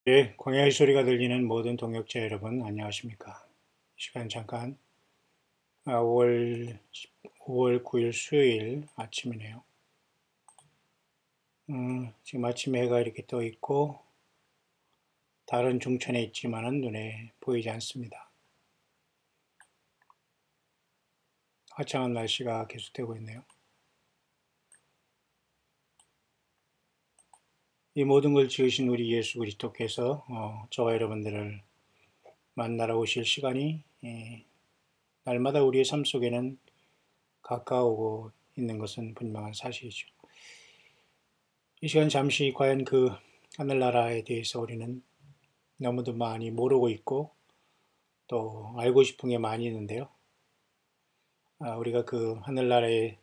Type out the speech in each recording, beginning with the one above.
예, 광야의 소리가 들리는 모든 동역자 여러분, 안녕하십니까? 이 시간 잠깐 5월 9일 수요일 아침이네요. 지금 아침에 해가 이렇게 떠 있고 다른 중천에 있지만은 눈에 보이지 않습니다. 화창한 날씨가 계속되고 있네요. 이 모든 걸 지으신 우리 예수 그리스도께서 저와 여러분들을 만나러 오실 시간이 날마다 우리의 삶 속에는 가까우고 있는 것은 분명한 사실이죠. 이 시간 잠시 과연 그 하늘나라에 대해서 우리는 너무도 많이 모르고 있고 또 알고 싶은 게 많이 있는데요. 우리가 그 하늘나라에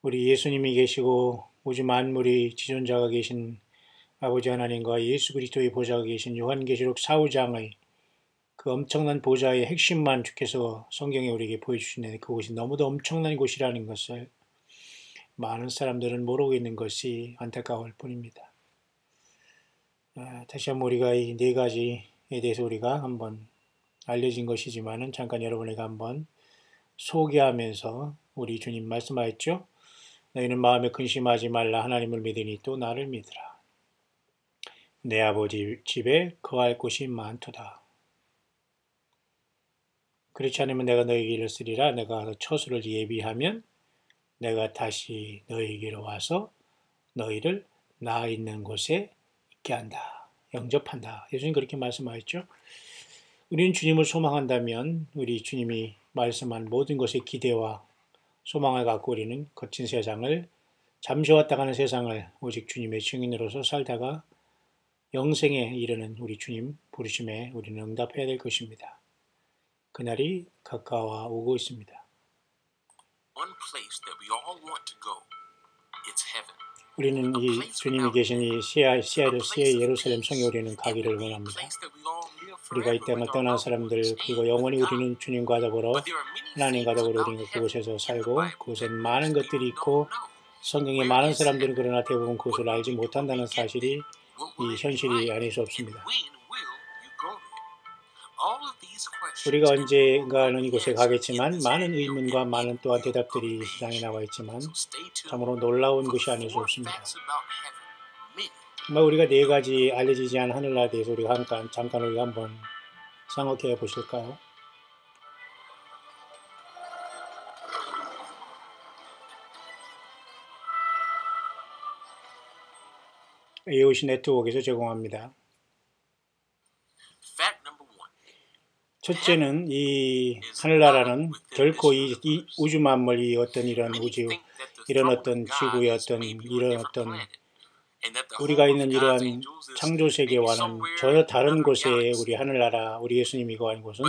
우리 예수님이 계시고 우주 만물이 지존자가 계신 아버지 하나님과 예수 그리스도의 보좌가 계신 요한계시록 4장의 그 엄청난 보좌의 핵심만 주께서 성경에 우리에게 보여주시는데 그곳이 너무도 엄청난 곳이라는 것을 많은 사람들은 모르고 있는 것이 안타까울 뿐입니다. 다시 한번 우리가 이 네 가지에 대해서 우리가 한번 알려진 것이지만은 잠깐 여러분에게 한번 소개하면서 우리 주님 말씀하였죠. 너희는 마음에 근심하지 말라. 하나님을 믿으니 또 나를 믿으라. 내 아버지 집에 거할 곳이 많도다. 그렇지 않으면 내가 너희에게 쓰리라. 내가 처소를 예비하면 내가 다시 너희에게로 와서 너희를 나 있는 곳에 있게 한다. 영접한다. 예수님 그렇게 말씀하셨죠. 우리는 주님을 소망한다면 우리 주님이 말씀한 모든 것에 기대와 소망을 갖고 우리는 거친 세상을 잠시 왔다 가는 세상을 오직 주님의 증인으로서 살다가 영생에 이르는 우리 주님 부르심에 우리는 응답해야 될 것입니다. 그날이 가까워 오고 있습니다. 우리는 이 주님이 계신 이 시아 예루살렘 성에 우리는 가기를 원합니다. 우리가 이 땅을 떠난 사람들 그리고 영원히 우리는 주님과 더불어 하나님과 더불어 우리는 그곳에서 살고 그곳에 많은 것들이 있고 성경에 많은 사람들은 그러나 대부분 그것을 알지 못한다는 사실이 이 현실이 아닐 수 없습니다. 우리가 언젠가는 이곳에 가겠지만 많은 의문과 많은 또한 대답들이 시장에 나와 있지만 참으로 놀라운 것이 아닐 수 없습니다. 우리가 네 가지 알려지지 않은 하늘나라에 대해서 우리가 잠깐 우리가 한번 생각해 보실까요? AOC 네트워크에서 제공합니다. 첫째는 이 하늘나라는 결코 이 우주 만물이 어떤 이런 우주, 이런 어떤 지구의 어떤 이런 어떤 우리가 있는 이러한 창조 세계와는 전혀 다른 곳에 우리 하늘나라, 우리 예수님이 거한 곳은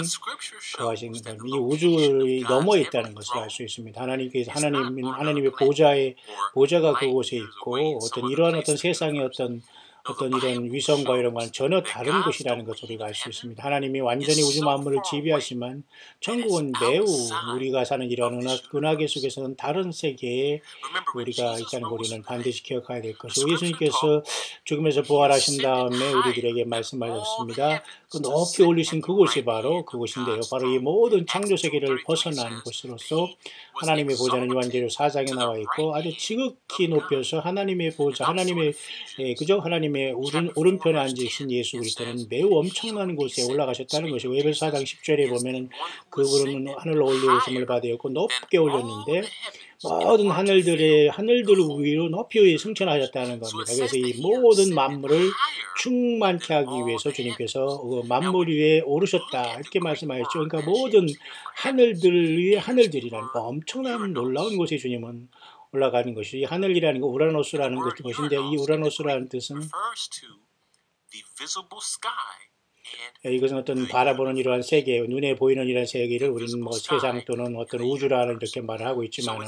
거하신 이 우주의 너머에 있다는 것을 알 수 있습니다. 하나님의 보좌가 그곳에 있고 어떤 이러한 어떤 세상의 어떤 이런 위성과 이런 건 전혀 다른 곳이라는 것을 우리가 알 수 있습니다. 하나님이 완전히 우주 만물을 지배하지만 천국은 매우 우리가 사는 이런 은하계 속에서는 다른 세계에 우리가 있다는 걸 우리는 반드시 기억해야 될 것이고 예수님께서 죽음에서 부활하신 다음에 우리들에게 말씀하셨습니다. 그 높이 올리신 그곳이 바로 그곳인데요. 바로 이 모든 창조 세계를 벗어난 곳으로서 하나님의 보좌는 요한계시록 4장에 나와 있고 아주 지극히 높여서 하나님의 보좌, 하나님의 오른편에 앉으신 예수 그리스도는 매우 엄청난 곳에 올라가셨다는 것이고 에베소 4장 10절에 보면은 그분은 하늘로 올리심을 받으셨고 높게 올렸는데 모든 하늘들 위로 높이 승천하셨다는 겁니다. 그래서 이 모든 만물을 충만케 하기 위해서 주님께서 만물 위에 오르셨다 이렇게 말씀하셨죠. 그러니까 모든 하늘들 위에 하늘들이라는 엄청난 놀라운 곳에 주님은 올라가는 것이 하늘이라는 거 우라노스라는 것인데 이 우라노스라는 뜻은 이것은 어떤 바라보는 이러한 세계, 눈에 보이는 이러한 세계를 우리는 세상 또는 어떤 우주라는 이렇게 말을 하고 있지만은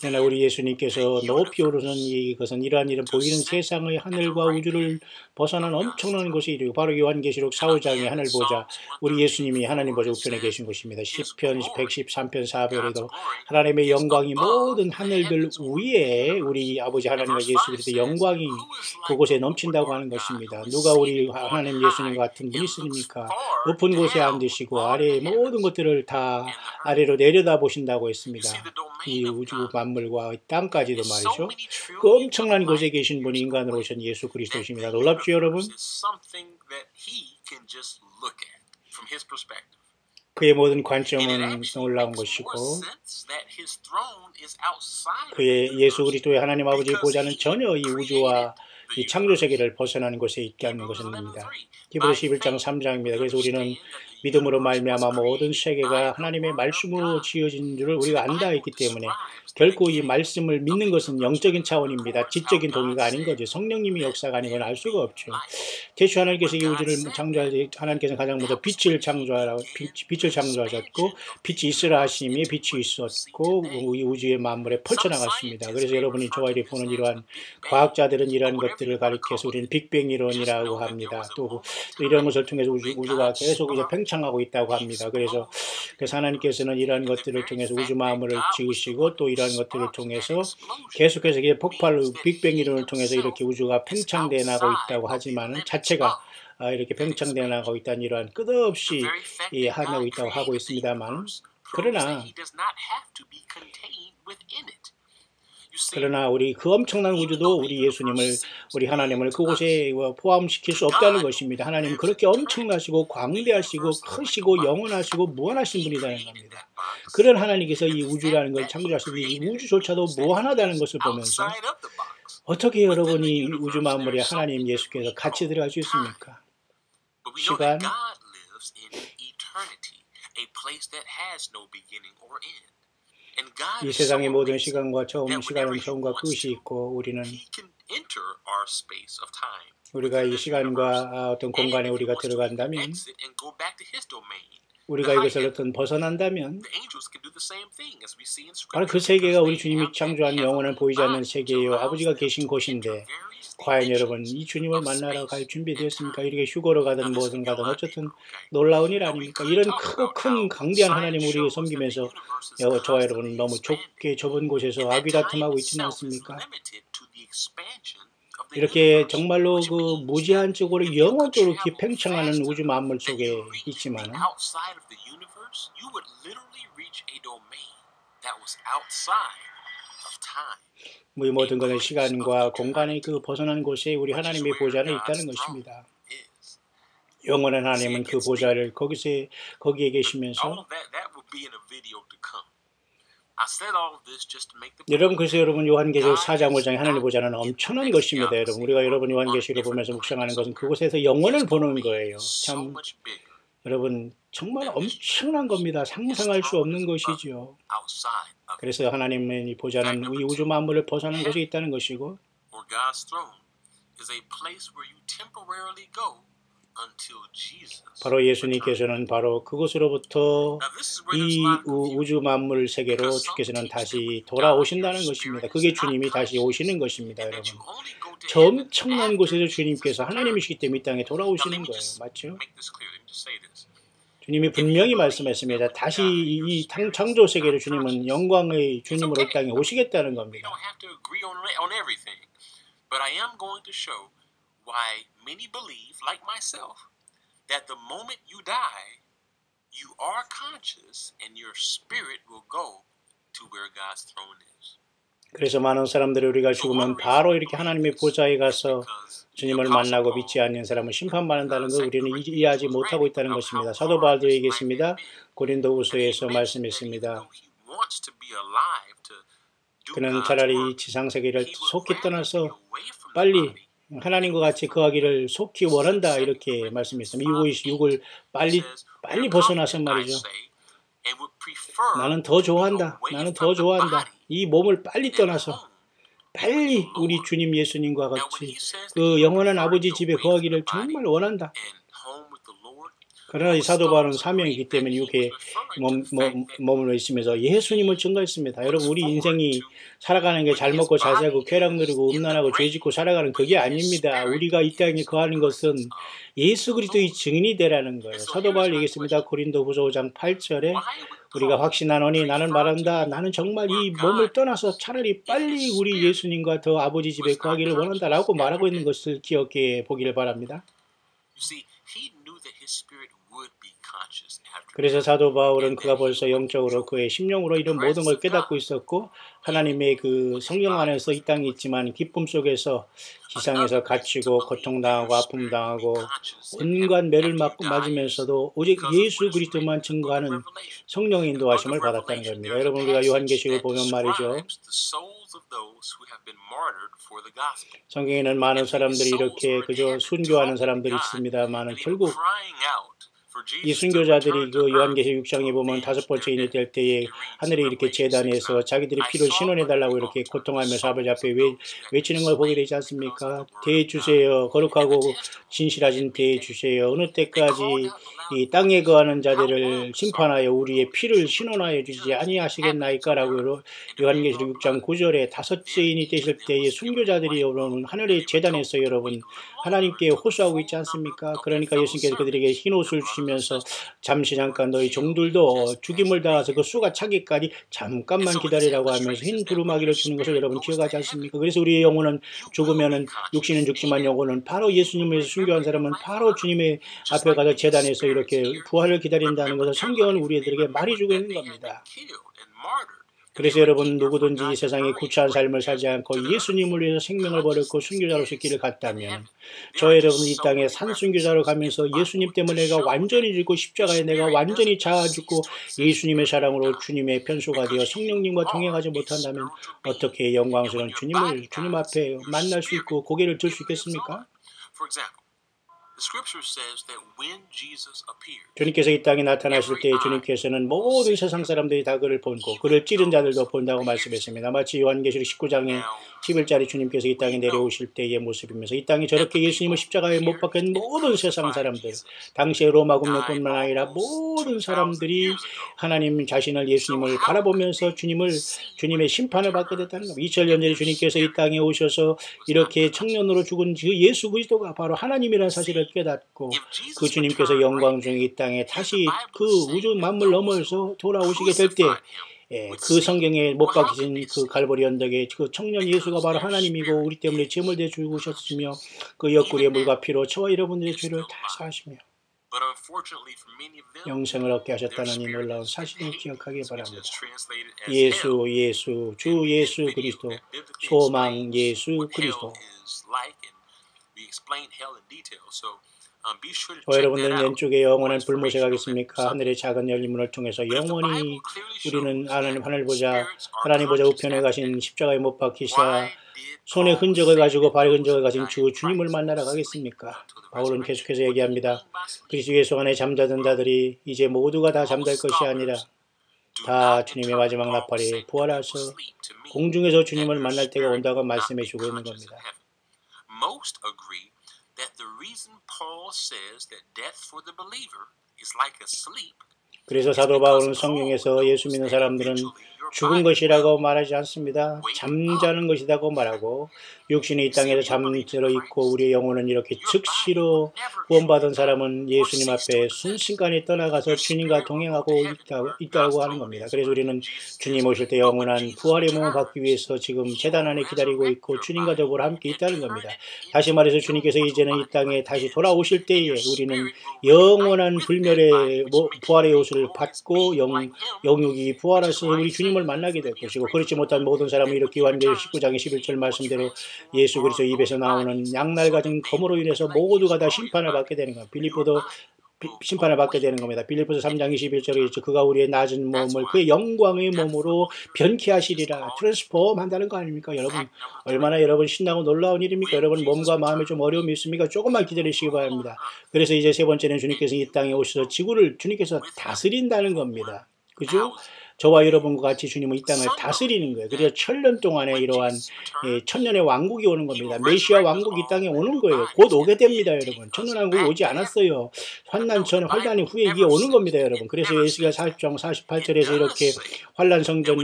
그러나 우리 예수님께서 높이 오르는 이것은 이러한 보이는 세상의 하늘과 우주를 벗어난 엄청난 곳이 이르고 바로 요한계시록 4장의 하늘 보자 우리 예수님이 하나님 보좌 우편에 계신 곳입니다. 시편 113편 4절에도 하나님의 영광이 모든 하늘들 위에 우리 아버지 하나님과 예수 그리스도의 영광이 그곳에 넘친다고 하는 것입니다. 누가 우리 하나님 예수님 같은 분이 있습니까? 높은 곳에 앉으시고 아래의 모든 것들을 다 아래로 내려다 보신다고 했습니다. 이 우주 만물과 땅까지도 말이죠. 그 엄청난 곳에 계신 분이 인간으로 오신 예수 그리스도십니다. 놀랍죠, 여러분? 그의 모든 관점은 놀라운 것이고 그의 예수 그리스도의 하나님 아버지의 보좌는 전혀 이 우주와 이 창조 세계를 벗어나는 곳에 있게 하는 것입니다. 히브리서 11장 3장입니다. 그래서 우리는 믿음으로 말미암아 모든 세계가 하나님의 말씀으로 지어진 줄을 우리가 안다 했기 때문에 결코 이 말씀을 믿는 것은 영적인 차원입니다. 지적인 동의가 아닌 거죠. 성령님이 역사가 아닌 건 알 수가 없죠. 태초 하나님께서 이 우주를 창조할 때 하나님께서는 가장 먼저 빛을 창조하셨고 빛이 있으라 하시니 빛이 있었고 이 우주의 만물에 펼쳐나갔습니다. 그래서 여러분이 저와 이렇게 보는 이러한 과학자들은 이러한 것들을 가리켜서 우리는 빅뱅 이론이라고 합니다. 또 이런 것을 통해서 우주가 계속 이제 팽창하고 있다고 합니다. 그래서 하나님께서는 이러한 것들을 통해서 우주 만물을 지으시고 또 이러한 것들을 통해서 계속해서 이게 폭발 빅뱅 이론을 통해서 이렇게 우주가 팽창되어 나가고 있다고 하지만은 자체가 이렇게 팽창되어 나가고 있다는 이러한 끝없이 하고 있다고 하고 있습니다만 그러나 우리 그 엄청난 우주도 우리 예수님을 우리 하나님을 그곳에 포함시킬 수 없다는 것입니다. 하나님은 그렇게 엄청나시고 광대하시고 크시고 영원하시고 무한하신 분이라는 겁니다. 그런 하나님께서 이 우주라는 걸 창조하시고 이 우주조차도 무한하다는 것을 보면서 어떻게 여러분이 우주 만물에 하나님 예수께서 같이 들어갈 수 있습니까? 시간 이 세상의 모든 시간은 처음과 끝이 있고 우리가 이 시간과 어떤 공간에 우리가 들어간다면 우리가 이것을 어떤 벗어난다면 바로 그 세계가 우리 주님이 창조한 영원한 보이지 않는 세계예요. 아버지가 계신 곳인데 과연 여러분 이 주님을 만나러 갈 준비되었습니까? 이렇게 휴거로 가든 뭐든 가든 어쨌든 놀라운 일 아닙니까? 이런 크고 큰 강대한 하나님 우리를 섬기면서 저와 여러분은 너무 좁은 곳에서 아비다툼하고 있지는 않습니까? 이렇게 정말로 그 무제한적으로 영원적으로 팽창하는 우주 만물 속에 있지만 이 모든 것은 시간과 공간의 그 벗어난 곳에 우리 하나님의 보좌는 있다는 것입니다. 영원한 하나님은 그 보좌를 거기에 계시면서 여러분 그래서 여러분 요한계시록 4장 5장의 하나님의 보좌는 엄청난 것입니다. 여러분 우리가 여러분 요한계시록을 보면서 묵상하는 것은 그곳에서 영원을 보는 거예요. 참 여러분 정말 엄청난 겁니다. 상상할 수 없는 것이죠. 그래서 하나님의 보좌는 이 우주 만물을 벗어난 곳에 있다는 것이고 바로 예수님께서는 바로 그곳으로부터 이 우주 만물 세계로 주께서는 다시 돌아오신다는 것입니다. 그게 주님이 다시 오시는 것입니다. 여러분 저 엄청난 곳에서 주님께서 하나님이시기 때문에 이 땅에 돌아오시는 거예요. 맞죠? 주님이 분명히 말씀했습니다. 다시 이 창조 세계로 주님은 영광의 주님으로 이 땅에 오시겠다는 겁니다. Why many believe, like myself, that the moment you die, you are conscious and your spirit will go to where God's throne is. 그래서 많은 사람들이 우리가 죽으면 바로 이렇게 하나님의 보좌에 가서 주님을 만나고 믿지 않는 사람은 심판받는다는 걸 우리는 이해하지 못하고 있다는 것입니다. 사도 바울도 얘기했습니다. 고린도후서에서 말씀했습니다. 그는 차라리 이 지상세계를 속히 떠나서 빨리 하나님과 같이 거하기를 속히 원한다 이렇게 말씀했습니다. 육을 빨리 벗어나서 말이죠. 나는 더 좋아한다. 이 몸을 빨리 떠나서 빨리 우리 주님 예수님과 같이 그 영원한 아버지 집에 거하기를 정말 원한다. 그러나 이 사도 바울은 사명이기 때문에 육에 머물러 있으면서 예수님을 증거했습니다. 여러분, 우리 인생이 살아가는 게 잘 먹고 잘 살고 쾌락 누리고 음란하고 죄 짓고 살아가는 그게 아닙니다. 우리가 이 땅에 거하는 것은 예수 그리스도의 증인이 되라는 거예요. 사도 바울 얘기했습니다. 고린도후서 5장 8절에 우리가 확신하노니 나는 말한다. 나는 정말 이 몸을 떠나서 차라리 빨리 우리 예수님과 더 아버지 집에 거하기를 원한다라고 말하고 있는 것을 기억해 보기를 바랍니다. 그래서 사도 바울은 그가 벌써 영적으로 그의 심령으로 이런 모든 걸 깨닫고 있었고 하나님의 그 성령 안에서 이 땅에 있지만 기쁨 속에서 지상에서 갇히고 고통당하고 아픔당하고 온갖 매를 맞으면서도 오직 예수 그리스도만 증거하는 성령의 인도하심을 받았다는 겁니다. 여러분, 우리가 요한계시록을 보면 말이죠. 성경에는 많은 사람들이 이렇게 그저 순교하는 사람들이 있습니다만 결국 이 순교자들이 그 요한계시록 6장에 보면 5번째 인이 될 때에 하늘에 이렇게 제단에서 자기들의 피를 신원해달라고 이렇게 고통하면서 아버지 앞에 외치는 걸 보게 되지 않습니까? 대해 주세요. 거룩하고 진실하신 대해 주세요. 어느 때까지 이 땅에 거하는 자들을 심판하여 우리의 피를 신원하여 주지 아니하시겠나이까라고 요한계시록 6장 9절에 5째 인이 되실 때에 순교자들이 여러분 하늘의 제단에서 여러분 하나님께 호소하고 있지 않습니까? 그러니까 예수님께서 그들에게 흰 옷을 주시면서 잠시 잠깐 너희 종들도 죽임을 당해서 그 수가 차기까지 잠깐만 기다리라고 하면서 흰 두루마기를 주는 것을 여러분 기억하지 않습니까? 그래서 우리의 영혼은 죽으면은 육신은 죽지만 영혼은 바로 예수님에서 순교한 사람은 바로 주님의 앞에 가서 제단에서 이렇게 부활을 기다린다는 것을 성경은 우리들에게 말해주고 있는 겁니다. 그래서 여러분 누구든지 이 세상에 구차한 삶을 살지 않고 예수님을 위해서 생명을 버렸고 순교자로서 길을 갔다면 저 여러분 이 땅에 산순교자로 가면서 예수님 때문에 내가 완전히 죽고 십자가에 내가 완전히 자아 죽고 예수님의 사랑으로 주님의 편수가 되어 성령님과 동행하지 못한다면 어떻게 영광스러운 주님 앞에 만날 수 있고 고개를 들 수 있겠습니까? 주님께서 이 땅에 나타나실 때 주님께서는 모든 세상 사람들이 다 그를 보고 그를 찌른 자들도 본다고 말씀했습니다. 마치 요한계시록 19장에 11절에 주님께서 이 땅에 내려오실 때의 모습이면서 이 땅에 저렇게 예수님을 십자가에 못 박힌 모든 세상 사람들, 당시에 로마 군대뿐만 아니라 모든 사람들이 하나님 자신을 예수님을 바라보면서 주님의 심판을 받게 됐다는 겁니다. 2000년 전에 주님께서 이 땅에 오셔서 이렇게 청년으로 죽은 그 예수 그리스도가 바로 하나님이라는 사실을 깨닫고 그 주님께서 영광 중에 이 땅에 다시 그 우주 만물 넘어서 돌아오시게 될 때 그 성경에 못 박히신 그 갈보리 언덕에 그 청년 예수가 바로 하나님이고 우리 때문에 제물 대 죽으셨으며 그 옆구리에 물과 피로 저와 여러분들의 죄를 다 사하시며 영생을 얻게 하셨다는 이 놀라운 사실을 기억하기 바랍니다. 주 예수 그리스도, 소망 예수 그리스도. 여러분들은 왼쪽에 영원한 불못에 가겠습니까? 하늘의 작은 열린 문을 통해서 영원히 우리는 하나님 보자 우편에 가신 십자가에 못 박히사 손의 흔적을 가지고 발의 흔적을 가진 주님을 만나러 가겠습니까? 바울은 계속해서 얘기합니다. 그리스도 예수 안에 잠자던 자들이 이제 모두가 다 잠잘 것이 아니라 다 주님의 마지막 나팔에 부활하셔 공중에서 주님을 만날 때가 온다고 말씀해 주고 있는 겁니다. 그래서 사도 바울은 성경에서 예수 믿는 사람들은 죽은 것이라고 말하지 않습니다. 잠자는 것이라고 말하고 육신이 이 땅에서 잠들어 있고 우리의 영혼은 이렇게 즉시로 구원받은 사람은 예수님 앞에 순식간에 떠나가서 주님과 동행하고 있다고 하는 겁니다. 그래서 우리는 주님 오실 때 영원한 부활의 몸을 받기 위해서 지금 제단 안에 기다리고 있고 주님과 더불어 함께 있다는 겁니다. 다시 말해서 주님께서 이제는 이 땅에 다시 돌아오실 때에 우리는 영원한 불멸의 부활의 옷을 받고 영육이 부활하셔서 우리 주님을 만나게 될 것이고 그렇지 못한 모든 사람은 이렇게 요한계시록 19장의 11절 말씀대로 예수 그리스도 입에서 나오는 양날 가진 검으로 인해서 모두가 다 심판을 받게 되는 겁니다. 빌립보도 심판을 받게 되는 겁니다. 빌립보서 3장 21절에 있죠. 그가 우리의 낮은 몸을 그의 영광의 몸으로 변케 하시리라. 트랜스폼 한다는 거 아닙니까? 여러분 얼마나 여러분 신나고 놀라운 일입니까? 여러분 몸과 마음에 좀 어려움이 있습니까? 조금만 기다리시기 바랍니다. 그래서 이제 세 번째는 주님께서 이 땅에 오셔서 지구를 주님께서 다스린다는 겁니다. 그죠? 저와 여러분과 같이 주님은 이 땅을 다스리는 거예요. 그래서 1000년 동안에 이러한 천년의 왕국이 오는 겁니다. 메시아 왕국이 이 땅에 오는 거예요. 곧 오게 됩니다, 여러분. 천년 왕국이 오지 않았어요. 환난 전, 환난 후에 이게 오는 겁니다, 여러분. 그래서 예수가 40장 48절에서 이렇게 환난 성전,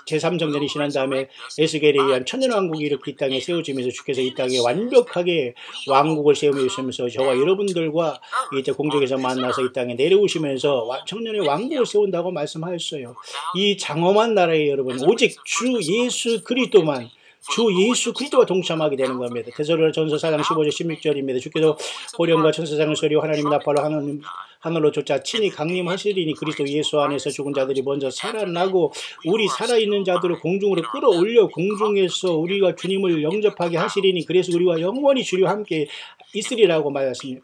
제3성전이 지난 다음에 에스겔에 의한 천년 왕국이 이렇게 이 땅에 세워지면서 주께서 이 땅에 완벽하게 왕국을 세우시면서 저와 여러분들과 이제 공중에서 만나서 이 땅에 내려오시면서 천년의 왕국을 세운다고 말씀하셨어요. 이 장엄한 나라에 여러분 오직 주 예수 그리스도만, 주 예수 그리스도와 동참하게 되는 겁니다. 데살로니가전서 4장 15절 16절입니다. 주께서 호령과 천사장의 소리와 하나님의 나팔로 하늘로 쫓아 친히 강림하시리니 그리스도 예수 안에서 죽은 자들이 먼저 살아나고 우리 살아있는 자들을 공중으로 끌어올려 공중에서 우리가 주님을 영접하게 하시리니 그래서 우리와 영원히 주와 함께 있으리라고 말하지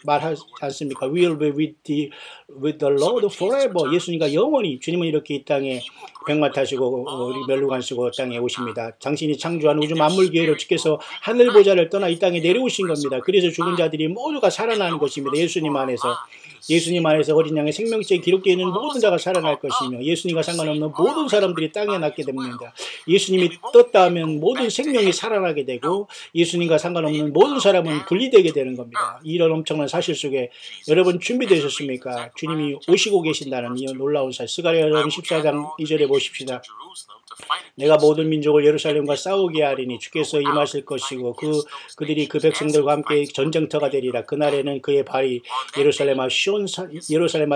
않습니까? We will be with the Lord forever. 예수님과 영원히, 주님은 이렇게 이 땅에 백마 타시고 우리 멸루관 쓰고 땅에 오십니다. 당신이 창조한 우주 만물 기회로 주께서 하늘 보좌를 떠나 이 땅에 내려오신 겁니다. 그래서 죽은 자들이 모두가 살아나는 것입니다. 예수님 안에서. 예수님 안에서 어린 양의 생명체에 기록되어 있는 모든 자가 살아날 것이며 예수님과 상관없는 모든 사람들이 땅에 낫게 됩니다. 예수님이 떴다 하면 모든 생명이 살아나게 되고 예수님과 상관없는 모든 사람은 분리되게 되는 겁니다. 이런 엄청난 사실 속에 여러분 준비되셨습니까? 주님이 오시고 계신다는 이 놀라운 사실. 스가랴서 14장 2절에 보십시다. 내가 모든 민족을 예루살렘과 싸우게 하리니 주께서 임하실 것이고 그들이 그 백성들과 함께 전쟁터가 되리라. 그날에는 그의 발이 예루살렘아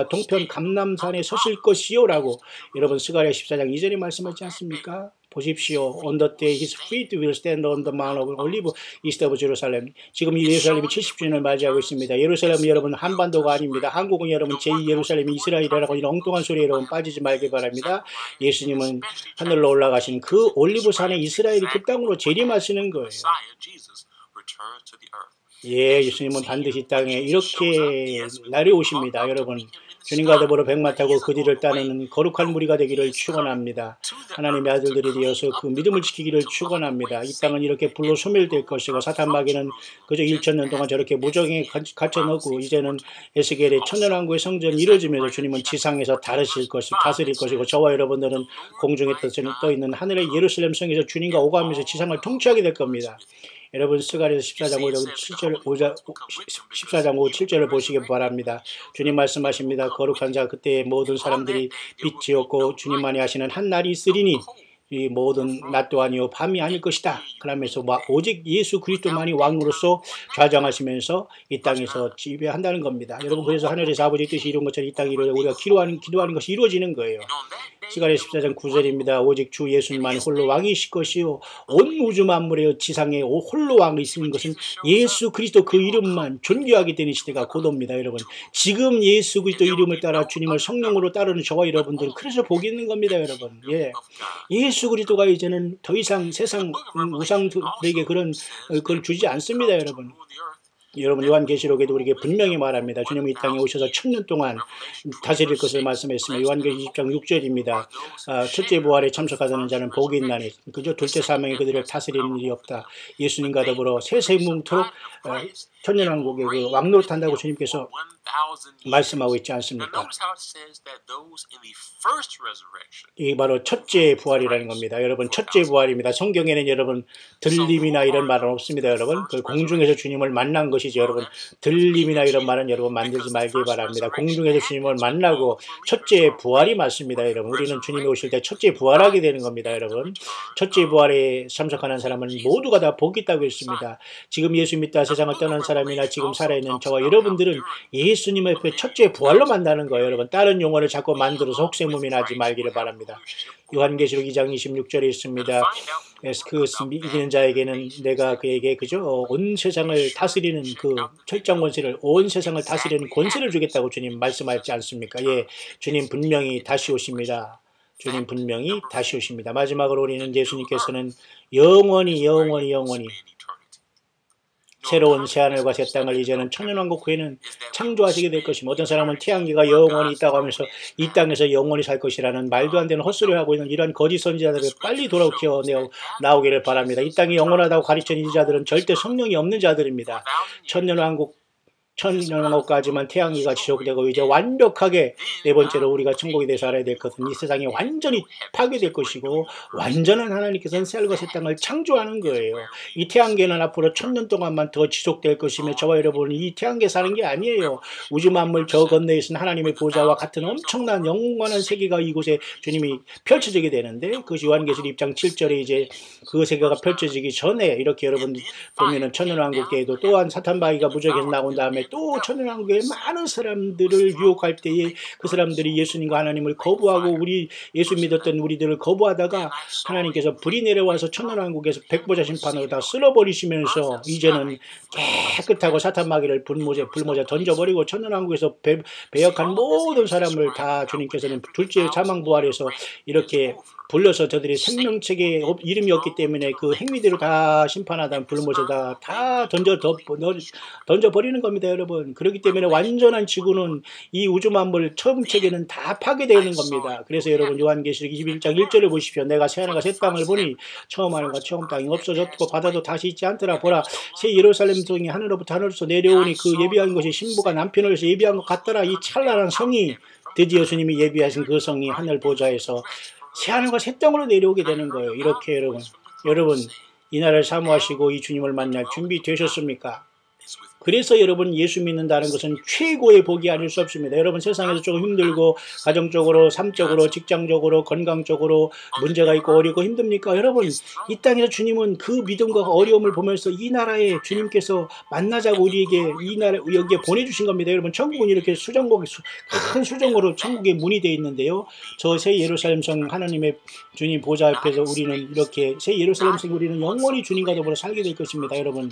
동편 감람산에 서실 것이요라고 여러분 스가랴 14장 2절에 말씀하지 않습니까? 보십시오. On the day his feet will stand on the mount of Olive east of Jerusalem. 지금 이 예루살렘이 70주년을 맞이하고 있습니다. 예루살렘은 여러분 한반도가 아닙니다. 한국은 여러분 제2 예루살렘이 이스라엘이라고 이런 엉뚱한 소리에 여러분 빠지지 말길 바랍니다. 예수님은 하늘로 올라가신 그 올리브산에 이스라엘이 그 땅으로 재림하시는 거예요. 예, 예수님은 반드시 이 땅에 이렇게 내려오십니다. 여러분, 주님과 더불어 백마 타고 그 뒤를 따르는 거룩한 무리가 되기를 축원합니다. 하나님의 아들들이 되어서 그 믿음을 지키기를 축원합니다. 이 땅은 이렇게 불로 소멸될 것이고 사탄 마귀는 그저 1000년 동안 저렇게 무정에 갇혀놓고 이제는 에스겔의 천년왕국의 성전이 이루어지면서 주님은 지상에서 다스릴 것이고 저와 여러분들은 공중에 떠 있는 하늘의 예루살렘 성에서 주님과 오가면서 지상을 통치하게 될 겁니다. 여러분 스가랴서 14장 5 7절을 보시기 바랍니다. 주님 말씀하십니다. 거룩한 자 그때의 모든 사람들이 빛이었고 주님만이 하시는 한 날이 있으리니 이 모든 낮도 아니요 밤이 아닐 것이다. 그러면서 오직 예수 그리스도만이 왕으로서 좌정하시면서 이 땅에서 지배한다는 겁니다. 여러분 그래서 하늘에서 아버지 뜻이 이룬 것처럼 이 땅에 우리가 기도하는 것이 이루어지는 거예요. 스가랴 14장 9절입니다. 오직 주 예수님만이 홀로 왕이실 것이요 온 우주 만물의 지상에 홀로 왕이 있는 것은 예수 그리스도 그 이름만 존귀하게 되는 시대가 곧 옵니다. 여러분 지금 예수 그리스도 이름을 따라 주님을 성령으로 따르는 저와 여러분들은 그래서 복이 있는 겁니다. 여러분 예수 그리스도가 이제는 더 이상 세상 우상들에게 그걸 주지 않습니다. 여러분 요한계시록에도 우리에게 분명히 말합니다. 주님이 이 땅에 오셔서 1000년 동안 다스릴 것을 말씀했으며 요한계시록 20장 6절입니다. 첫째 부활에 참석하는 자는 복이 있나니 그저 둘째 사명이 그들을 다스리는 일이 없다. 예수님과 더불어 세세무토록 천년왕국의 그 왕노릇 한다고 주님께서 말씀하고 있지 않습니까? 이게 바로 첫째 부활이라는 겁니다. 여러분 첫째 부활입니다. 성경에는 여러분 들림이나 이런 말은 없습니다. 여러분 그 공중에서 주님을 만난 것이죠. 여러분 들림이나 이런 말은 여러분 만들지 말기 바랍니다. 공중에서 주님을 만나고 첫째 부활이 맞습니다. 여러분 우리는 주님이 오실 때 첫째 부활하게 되는 겁니다. 여러분 첫째 부활에 참석하는 사람은 모두가 다 복이 있다고 했습니다. 지금 예수 믿다 세상을 떠난 사람이나 지금 살아있는 저와 여러분들은 예수님 앞에 첫째 부활로 만나는 거예요. 여러분 다른 용어를 자꾸 만들어서 혹세무민하지 말기를 바랍니다. 요한계시록 2장 26절에 있습니다. 그 이기는 자에게는 내가 그에게 그죠 온 세상을 다스리는 그 철장 권세를 온 세상을 다스리는 권세를 주겠다고 주님 말씀하지 않습니까? 예, 주님 분명히 다시 오십니다. 주님 분명히 다시 오십니다. 마지막으로 우리는 예수님께서는 영원히 새로운 새하늘과 새 땅을 이제는 천년왕국 후에는 창조하시게 될 것이며 어떤 사람은 태양계가 영원히 있다고 하면서 이 땅에서 영원히 살 것이라는 말도 안 되는 헛소리를 하고 있는 이러한 거짓 선지자들을 빨리 돌아오켜 나오기를 바랍니다. 이 땅이 영원하다고 가르치는 이 자들은 절대 성령이 없는 자들입니다. 천년왕국 천년왕국까지만 태양계가 지속되고 이제 완벽하게 네 번째로 우리가 천국에 대해서 알아야 될 것은 이 세상이 완전히 파괴될 것이고 완전한 하나님께서는 새 새 땅을 창조하는 거예요. 이 태양계는 앞으로 1000년 동안만 더 지속될 것이며 저와 여러분은 이 태양계 사는 게 아니에요. 우주 만물 저 건너에 있는 하나님의 보좌와 같은 엄청난 영원한 세계가 이곳에 주님이 펼쳐지게 되는데 그것이 요한계시록 1장 7절에 이제 그 세계가 펼쳐지기 전에 이렇게 여러분 보면은 천년왕국계에도 또한 사탄바위가 무적에서 나온 다음에 또 천년왕국에 많은 사람들을 유혹할 때에 그 사람들이 예수님과 하나님을 거부하고 우리 예수 믿었던 우리들을 거부하다가 하나님께서 불이 내려와서 천년왕국에서 백보자 심판으로 다 쓸어버리시면서 이제는 깨끗하고 사탄마귀를 불모자 던져버리고 천년왕국에서 배역한 모든 사람을 다 주님께서는 둘째 사망부활해서 이렇게 불러서 저들이 생명책에 이름이 없기 때문에 그 행위대로 다 심판하다 불모자다 다 던져버리는 겁니다, 여러분. 그렇기 때문에 완전한 지구는 이 우주 만물 처음 책에는 다 파괴되는 겁니다. 그래서 여러분 요한계시록 21장 1절을 보십시오. 내가 새하늘과 새 땅을 보니 처음 하늘과 처음 땅이 없어졌고 바다도 다시 있지 않더라. 보라 새 예루살렘 성이 하늘로부터 하늘로서 내려오니 그 예비한 것이 신부가 남편을 위해서 예비한 것 같더라. 이 찬란한 성이 드디어 주님이 예비하신 그 성이 하늘 보좌에서 새하늘과 새 땅으로 내려오게 되는 거예요. 이렇게 여러분 이 날을 사모하시고 이 주님을 만날 준비 되셨습니까? 그래서 여러분 예수 믿는다는 것은 최고의 복이 아닐 수 없습니다. 여러분 세상에서 조금 힘들고 가정적으로 삶적으로 직장적으로 건강적으로 문제가 있고 어렵고 힘듭니까? 여러분 이 땅에서 주님은 그 믿음과 어려움을 보면서 이 나라에 주님께서 만나자고 우리에게 이 나라 여기에 보내주신 겁니다. 여러분 천국은 이렇게 큰 수정으로 천국의 문이 되어 있는데요. 저 새 예루살렘 성 하나님의 주님 보좌 앞에서 우리는 이렇게 새 예루살렘 성 우리는 영원히 주님과 더불어 살게 될 것입니다. 여러분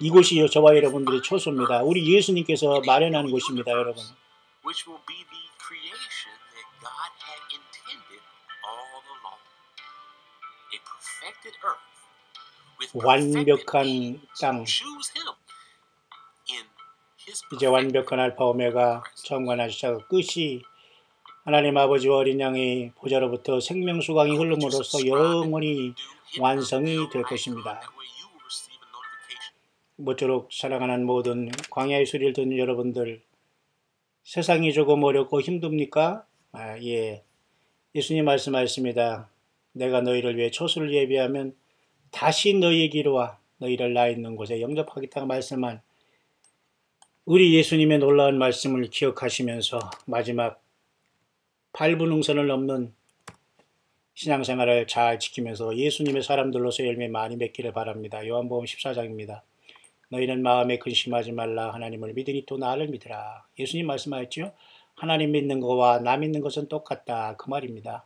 이곳이 저와 여러분들의 처소입니다. 우리 예수님께서 마련한 곳입니다, 여러분. 완벽한 땅, 이제 완벽한 알파 오메가 처음과 나시차가 끝이 하나님 아버지와 어린 양의 보좌로부터 생명수강이 흐름으로써 영원히 완성이 될 것입니다. 모쪼록 사랑하는 모든 광야의 소리를 듣는 여러분들, 세상이 조금 어렵고 힘듭니까? 예. 예수님 말씀하셨습니다. 내가 너희를 위해 초소를 예비하면 다시 너희에게로 와 너희를 나 있는 곳에 영접하겠다고 말씀한 우리 예수님의 놀라운 말씀을 기억하시면서 마지막 8분 응선을 넘는 신앙생활을 잘 지키면서 예수님의 사람들로서 열매 많이 맺기를 바랍니다. 요한복음 14장입니다. 너희는 마음에 근심하지 말라. 하나님을 믿으니 또 나를 믿으라. 예수님 말씀하셨죠? 하나님 믿는 것과 나 믿는 것은 똑같다. 그 말입니다.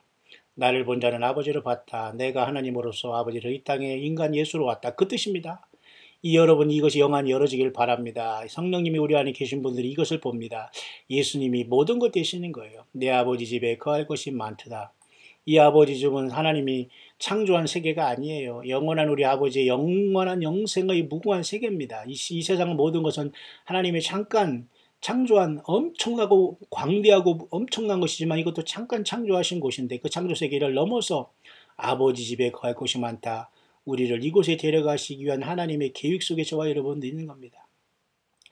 나를 본 자는 아버지를 봤다. 내가 하나님으로서 아버지를 이 땅에 인간 예수로 왔다. 그 뜻입니다. 여러분 이것이 영안이 열어지길 바랍니다. 성령님이 우리 안에 계신 분들이 이것을 봅니다. 예수님이 모든 것 되시는 거예요. 내 아버지 집에 거할 것이 많도다. 이 아버지 집은 하나님이 창조한 세계가 아니에요. 영원한 우리 아버지의 영원한 영생의 무궁한 세계입니다. 이 세상 모든 것은 하나님의 잠깐 창조한 엄청나고 광대하고 엄청난 것이지만 이것도 잠깐 창조하신 곳인데 그 창조 세계를 넘어서 아버지 집에 거할 곳이 많다. 우리를 이곳에 데려가시기 위한 하나님의 계획 속에 저와 여러분도 있는 겁니다.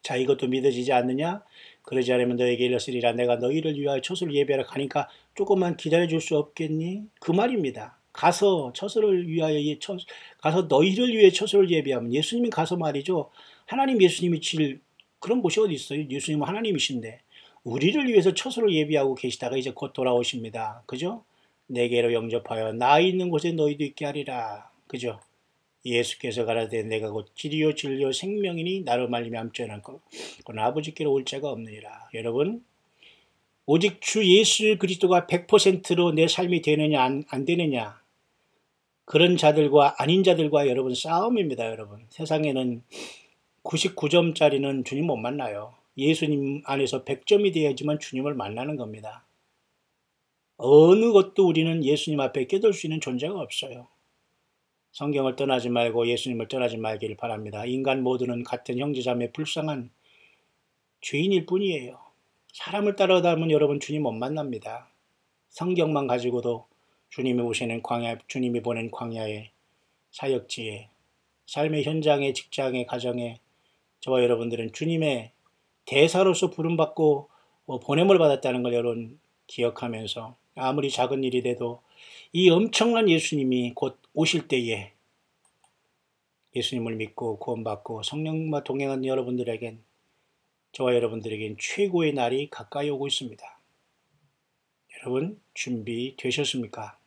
자, 이것도 믿어지지 않느냐? 그러지 않으면 너에게 이르시리라. 내가 너희를 위하여 초소를 예배하러 가니까 조금만 기다려줄 수 없겠니? 그 말입니다. 가서 초소를 위하여 가서 너희를 위해 초소를 예배하면 예수님이 가서 말이죠. 하나님 예수님이 질 그런 곳이 어디 있어요? 예수님은 하나님이신데 우리를 위해서 초소를 예배하고 계시다가 이제 곧 돌아오십니다. 그죠? 내게로 영접하여 나 있는 곳에 너희도 있게 하리라. 그죠? 예수께서 가라되 내가 곧 길이요 진리요 생명이니 나로 말미암아 암죄는 그건 아버지께로 올 자가 없느니라. 여러분 오직 주 예수 그리스도가 100%로 내 삶이 되느냐 안 되느냐 그런 자들과 아닌 자들과 여러분 싸움입니다. 여러분 세상에는 99점짜리는 주님 못 만나요. 예수님 안에서 100점이 되어야지만 주님을 만나는 겁니다. 어느 것도 우리는 예수님 앞에 깨달을 수 있는 존재가 없어요. 성경을 떠나지 말고 예수님을 떠나지 말기를 바랍니다. 인간 모두는 같은 형제자매 불쌍한 죄인일 뿐이에요. 사람을 따라다니면 여러분 주님 못 만납니다. 성경만 가지고도 주님이 오시는 광야, 주님이 보낸 광야의 사역지에 삶의 현장에 직장에 가정에 저와 여러분들은 주님의 대사로서 부름받고 보냄을 받았다는 걸 여러분 기억하면서 아무리 작은 일이 돼도 이 엄청난 예수님이 곧 오실 때에 예수님을 믿고 구원받고 성령과 동행한 여러분들에겐 저와 여러분들에겐 최고의 날이 가까이 오고 있습니다. 여러분 준비되셨습니까?